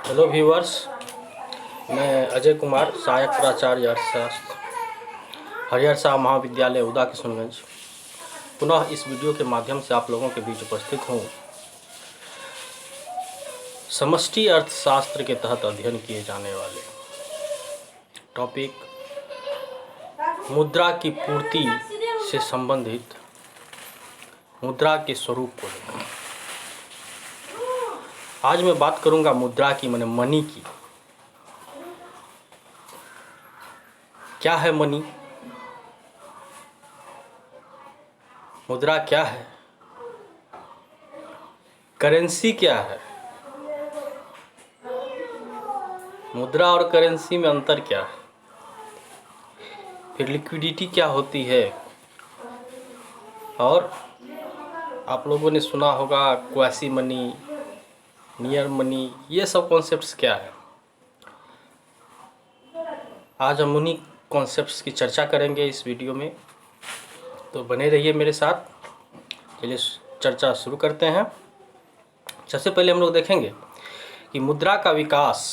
Hello viewers, मैं अजय कुमार, सहायक प्राचार्य अर्थशास्त्र, हरिहर साह महाविद्यालय उदा किशनगंज, पुनः इस वीडियो के माध्यम से आप लोगों के बीच उपस्थित हूँ। समष्टि अर्थशास्त्र के तहत अध्ययन किए जाने वाले टॉपिक मुद्रा की पूर्ति से संबंधित मुद्रा के स्वरूप को लेकर आज मैं बात करूंगा। मुद्रा की माने मनी की। क्या है मनी? मुद्रा क्या है? करेंसी क्या है? मुद्रा और करेंसी में अंतर क्या है? फिर लिक्विडिटी क्या होती है? और आप लोगों ने सुना होगा क्वासी मनी, नियर मनी, ये सब कॉन्सेप्ट्स क्या है? आज हम उन्हीं कॉन्सेप्ट्स की चर्चा करेंगे इस वीडियो में, तो बने रहिए मेरे साथ। चलिए चर्चा शुरू करते हैं। सबसे पहले हम लोग देखेंगे कि मुद्रा का विकास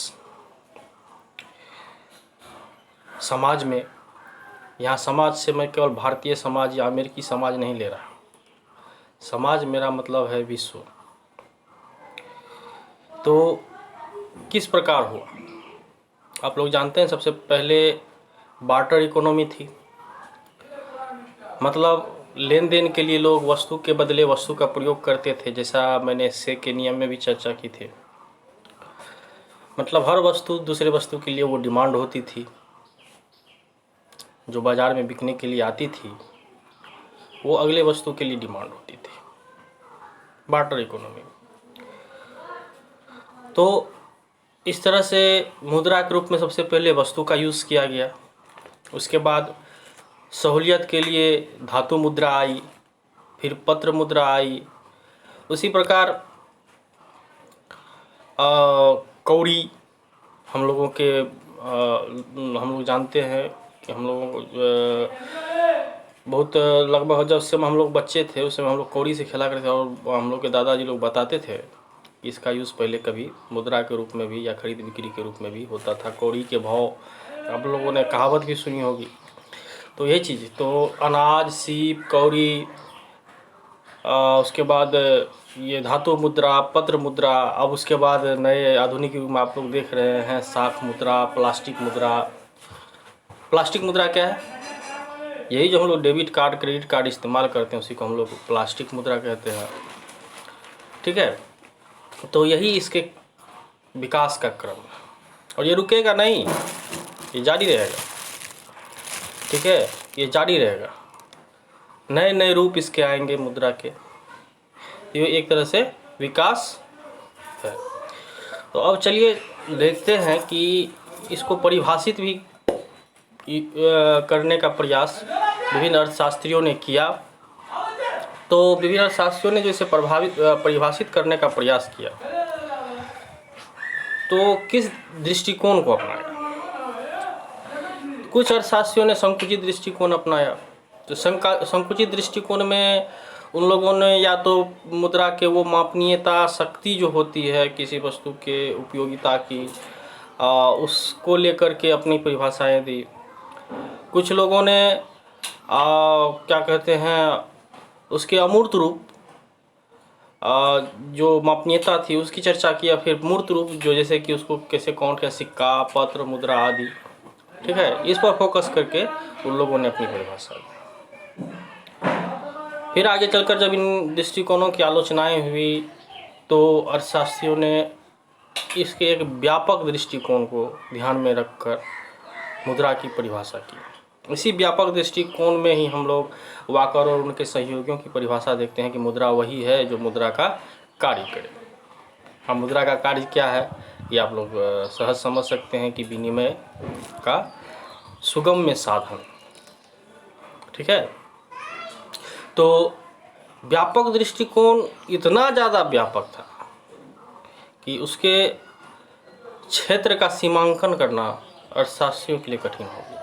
समाज में, यहाँ समाज से मैं केवल भारतीय समाज या अमेरिकी समाज नहीं ले रहा। समाज मेरा मतलब है विश्व। तो किस प्रकार हुआ? आप लोग जानते हैं सबसे पहले बार्टर इकोनॉमी थी। मतलब लेन देन के लिए लोग वस्तु के बदले वस्तु का प्रयोग करते थे, जैसा मैंने से के नियम में भी चर्चा की थी। मतलब हर वस्तु दूसरे वस्तु के लिए वो डिमांड होती थी, जो बाज़ार में बिकने के लिए आती थी वो अगले वस्तु के लिए डिमांड होती थी, बार्टर इकोनॉमी। तो इस तरह से मुद्रा के रूप में सबसे पहले वस्तु का यूज़ किया गया। उसके बाद सहूलियत के लिए धातु मुद्रा आई, फिर पत्र मुद्रा आई। उसी प्रकार कौड़ी हम लोगों के हम लोग जानते हैं कि हम लोगों को बहुत लगभग जब से हम लोग बच्चे थे उस समय हम लोग कौड़ी से खेला करते थे, और हम लोग के दादाजी लोग बताते थे कि इसका यूज़ पहले कभी मुद्रा के रूप में भी या खरीद बिक्री के रूप में भी होता था। कौड़ी के भाव आप लोगों ने कहावत भी सुनी होगी। तो यही चीज़, तो अनाज, सीप, कौड़ी, उसके बाद ये धातु मुद्रा, पत्र मुद्रा। अब उसके बाद नए आधुनिक युग में आप लोग देख रहे हैं साख मुद्रा, प्लास्टिक मुद्रा। प्लास्टिक मुद्रा क्या है? यही जो हम लोग डेबिट कार्ड, क्रेडिट कार्ड इस्तेमाल करते हैं उसी को हम लोग प्लास्टिक मुद्रा कहते हैं। ठीक है, तो यही इसके विकास का क्रम है और ये रुकेगा नहीं, ये जारी रहेगा। ठीक है, ये जारी रहेगा। नए नए रूप इसके आएंगे मुद्रा के। ये एक तरह से विकास है। तो अब चलिए देखते हैं कि इसको परिभाषित भी करने का प्रयास विभिन्न अर्थशास्त्रियों ने किया। तो विभिन्न अर्थशास्त्रियों ने जो इसे परिभाषित करने का प्रयास किया, तो किस दृष्टिकोण को अपनाया? कुछ अर्थशास्त्रियों ने संकुचित दृष्टिकोण अपनाया। तो संकुचित दृष्टिकोण में उन लोगों ने या तो मुद्रा के वो मापनीयता शक्ति जो होती है किसी वस्तु के उपयोगिता की, उसको लेकर के अपनी परिभाषाएं दी। कुछ लोगों ने क्या कहते हैं, उसके अमूर्त रूप जो मापनीयता थी उसकी चर्चा किया। फिर मूर्त रूप जो जैसे कि उसको कैसे काउंट किया, सिक्का, पत्र, मुद्रा आदि। ठीक है, इस पर फोकस करके उन लोगों ने अपनी परिभाषा दी। फिर आगे चलकर जब इन दृष्टिकोणों की आलोचनाएं हुई तो अर्थशास्त्रियों ने इसके एक व्यापक दृष्टिकोण को ध्यान में रखकर मुद्रा की परिभाषा की। इसी व्यापक दृष्टिकोण में ही हम लोग वाकर और उनके सहयोगियों की परिभाषा देखते हैं कि मुद्रा वही है जो मुद्रा का कार्य करे। अब मुद्रा का कार्य क्या है ये आप लोग सहज समझ सकते हैं कि विनिमय का सुगम्य साधन। ठीक है, तो व्यापक दृष्टिकोण इतना ज़्यादा व्यापक था कि उसके क्षेत्र का सीमांकन करना अर्थशास्त्रियों के लिए कठिन हो गया।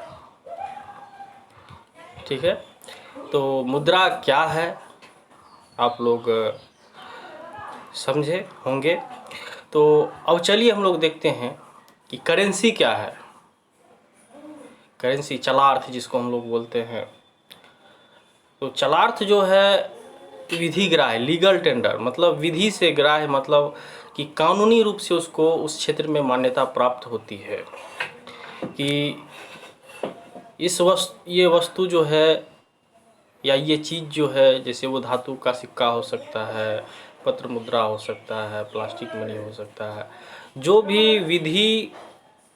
ठीक है, तो मुद्रा क्या है आप लोग समझे होंगे। तो अब चलिए हम लोग देखते हैं कि करेंसी क्या है। करेंसी, चलार्थ जिसको हम लोग बोलते हैं। तो चलार्थ जो है विधि ग्राह्य, लीगल टेंडर, मतलब विधि से ग्राह्य, मतलब कि कानूनी रूप से उसको उस क्षेत्र में मान्यता प्राप्त होती है कि ये वस्तु जो है या ये चीज़ जो है, जैसे वो धातु का सिक्का हो सकता है, पत्र मुद्रा हो सकता है, प्लास्टिक मनी हो सकता है, जो भी विधि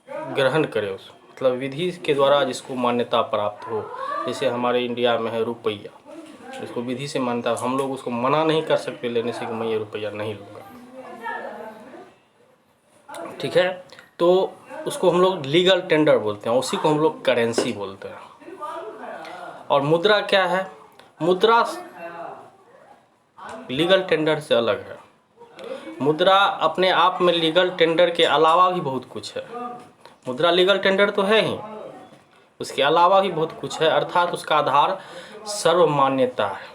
ग्रहण करे उस मतलब विधि के द्वारा जिसको मान्यता प्राप्त हो। जैसे हमारे इंडिया में है रुपया, इसको विधि से मान्यता, हम लोग उसको मना नहीं कर सकते लेने से कि मैं ये रुपया नहीं लूँगा, ठीक है। तो उसको हम लोग लीगल टेंडर बोलते हैं, उसी को हम लोग करेंसी बोलते हैं। और मुद्रा क्या है? मुद्रा लीगल टेंडर से अलग है। मुद्रा अपने आप में लीगल टेंडर के अलावा भी बहुत कुछ है। मुद्रा लीगल टेंडर तो है ही, उसके अलावा भी बहुत कुछ है, अर्थात उसका आधार सर्वमान्यता है,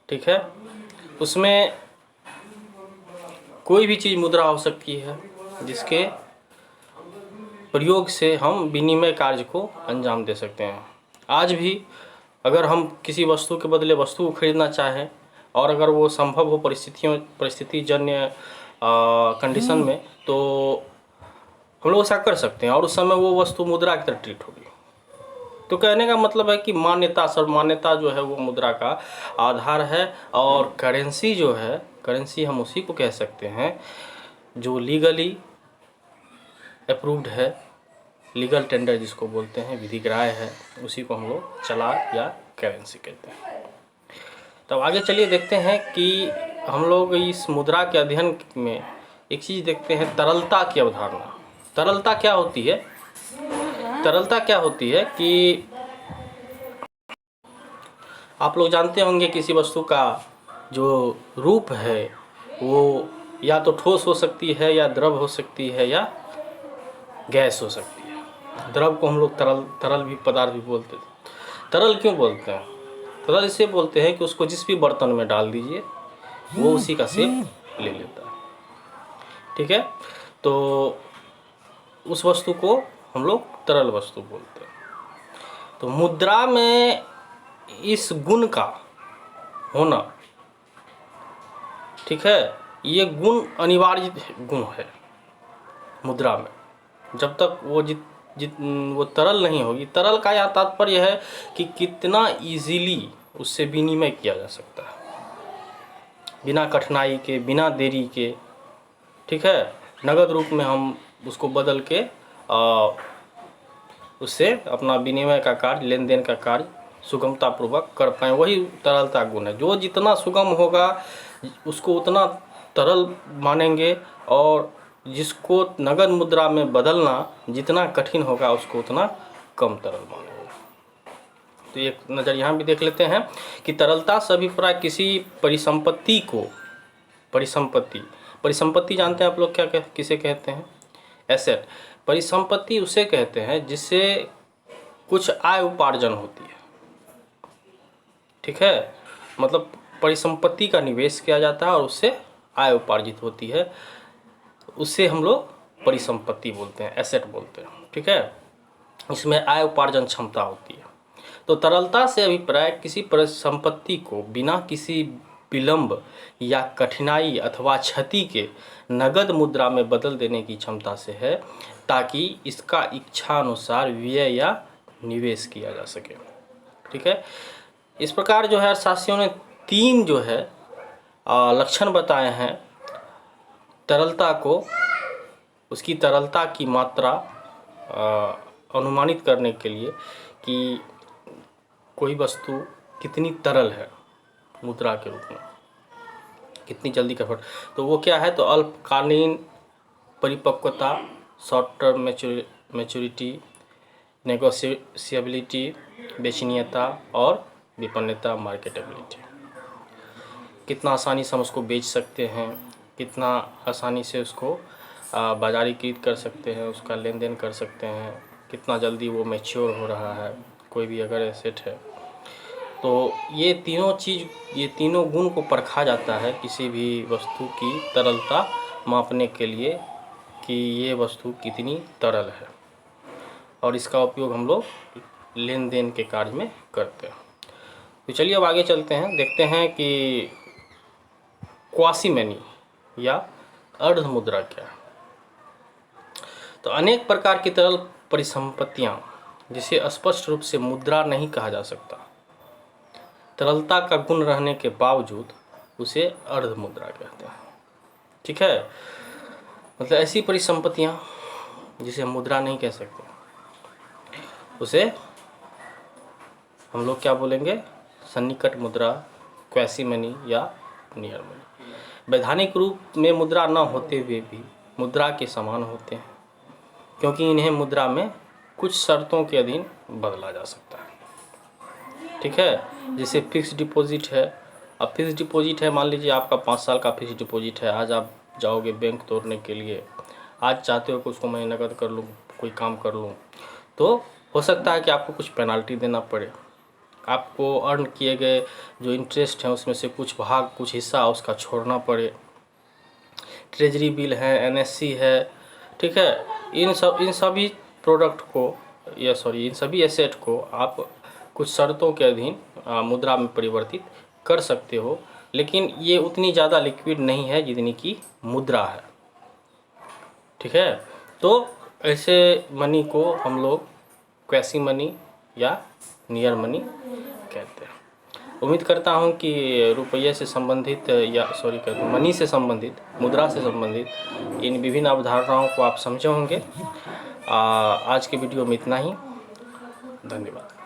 ठीक है। उसमें कोई भी चीज़ मुद्रा हो सकती है जिसके प्रयोग से हम विनिमय कार्य को अंजाम दे सकते हैं। आज भी अगर हम किसी वस्तु के बदले वस्तु को खरीदना चाहें और अगर वो संभव हो परिस्थितिजन्य कंडीशन में, तो हम लोग ऐसा कर सकते हैं और उस समय वो वस्तु मुद्रा की तरह ट्रीट होगी। तो कहने का मतलब है कि मान्यता, सर्वमान्यता जो है वो मुद्रा का आधार है। और करेंसी जो है, करेंसी हम उसी को कह सकते हैं जो लीगली अप्रूव्ड है, लीगल टेंडर जिसको बोलते हैं, विधि ग्राह्य है, उसी को हम लोग चलान या करेंसी कहते हैं। तब आगे चलिए देखते हैं कि हम लोग इस मुद्रा के अध्ययन में एक चीज़ देखते हैं, तरलता की अवधारणा। तरलता क्या होती है? तरलता क्या होती है कि आप लोग जानते होंगे किसी वस्तु का जो रूप है वो या तो ठोस हो सकती है, या द्रव हो सकती है, या गैस हो सकती है। द्रव को हम लोग तरल भी पदार्थ भी बोलते हैं। तरल क्यों बोलते हैं? तरल इससे बोलते हैं कि उसको जिस भी बर्तन में डाल दीजिए वो उसी का शेप ले लेता है, ठीक है। तो उस वस्तु को हम लोग तरल वस्तु बोलते हैं। तो मुद्रा में इस गुण का होना, ठीक है, ये गुण अनिवार्य गुण है मुद्रा में। जब तक वो वो तरल नहीं होगी। तरल का यह तात्पर्य है कि कितना इजीली उससे विनिमय किया जा सकता है, बिना कठिनाई के, बिना देरी के, ठीक है। नगद रूप में हम उसको बदल के उससे अपना विनिमय का कार्य, लेन देन का कार्य सुगमता पूर्वक कर पाएँ, वही तरलता गुण है। जो जितना सुगम होगा उसको उतना तरल मानेंगे, और जिसको नगद मुद्रा में बदलना जितना कठिन होगा उसको उतना कम तरल मानेंगे। तो एक नज़र यहाँ भी देख लेते हैं कि तरलता से अभिप्राय किसी परिसंपत्ति को, परिसंपत्ति जानते हैं आप लोग क्या किसे कहते हैं? एसेट। परिसंपत्ति उसे कहते हैं जिससे कुछ आय उपार्जन होती है, ठीक है। मतलब परिसंपत्ति का निवेश किया जाता है और उससे आय उपार्जित होती है, उससे हम लोग परिसंपत्ति बोलते हैं, एसेट बोलते हैं, ठीक है। इसमें आय उपार्जन क्षमता होती है। तो तरलता से अभिप्राय किसी परिसंपत्ति को बिना किसी विलंब या कठिनाई अथवा क्षति के नगद मुद्रा में बदल देने की क्षमता से है, ताकि इसका इच्छा अनुसार व्यय या निवेश किया जा सके, ठीक है। इस प्रकार जो है अर्थशास्त्रियों ने 3 जो है लक्षण बताए हैं तरलता को, उसकी तरलता की मात्रा अनुमानित करने के लिए कि कोई वस्तु कितनी तरल है मुद्रा के रूप में, कितनी जल्दी कन्वर्ट। तो वो क्या है? तो अल्पकालीन परिपक्वता, शॉर्ट टर्म मैच्योरिटी, नेगोशिएबिलिटी, बेचनीयता और विपन्नता, मार्केटेबिलिटी। कितना आसानी से हम उसको बेच सकते हैं, कितना आसानी से उसको बाजारीकृत कर सकते हैं, उसका लेन देन कर सकते हैं, कितना जल्दी वो मैच्योर हो रहा है, कोई भी अगर एसेट है। तो ये तीनों गुण को परखा जाता है किसी भी वस्तु की तरलता मापने के लिए कि ये वस्तु कितनी तरल है, और इसका उपयोग हम लोग लेन देन के कार्य में करते हैं। तो चलिए अब आगे चलते हैं, देखते हैं कि क्वासी-मनी या अर्ध मुद्रा क्या है। तो अनेक प्रकार की तरल परिसंपत्तियां जिसे स्पष्ट रूप से मुद्रा नहीं कहा जा सकता, तरलता का गुण रहने के बावजूद उसे अर्ध मुद्रा कहते हैं। ठीक है, मतलब ऐसी परिसंपत्तियां जिसे हम मुद्रा नहीं कह सकते, उसे हम लोग क्या बोलेंगे, सन्निकट मुद्रा, क्वासी-मनी या नियर मनी। वैधानिक रूप में मुद्रा न होते हुए भी मुद्रा के समान होते हैं, क्योंकि इन्हें मुद्रा में कुछ शर्तों के अधीन बदला जा सकता है। ठीक है, जैसे फिक्स डिपॉजिट है। अब फिक्स डिपॉजिट है, मान लीजिए आपका 5 साल का फिक्स डिपॉजिट है। आज आप जाओगे बैंक तोड़ने के लिए, आज चाहते हो कि उसको मैं नकद कर लूँ, कोई काम कर लूँ, तो हो सकता है कि आपको कुछ पेनाल्टी देना पड़े। आपको अर्न किए गए जो इंटरेस्ट है उसमें से कुछ भाग, कुछ हिस्सा उसका छोड़ना पड़े। ट्रेजरी बिल है, एनएससी है, ठीक है, इन सभी प्रोडक्ट को इन सभी एसेट को आप कुछ शर्तों के अधीन मुद्रा में परिवर्तित कर सकते हो, लेकिन ये उतनी ज़्यादा लिक्विड नहीं है जितनी की मुद्रा है। ठीक है, तो ऐसे मनी को हम लोग क्वासी-मनी या नियर मनी कहते हैं। उम्मीद करता हूं कि रुपये से संबंधित मनी से संबंधित, मुद्रा से संबंधित इन विभिन्न अवधारणाओं को आप समझे होंगे। आज के वीडियो में इतना ही। धन्यवाद।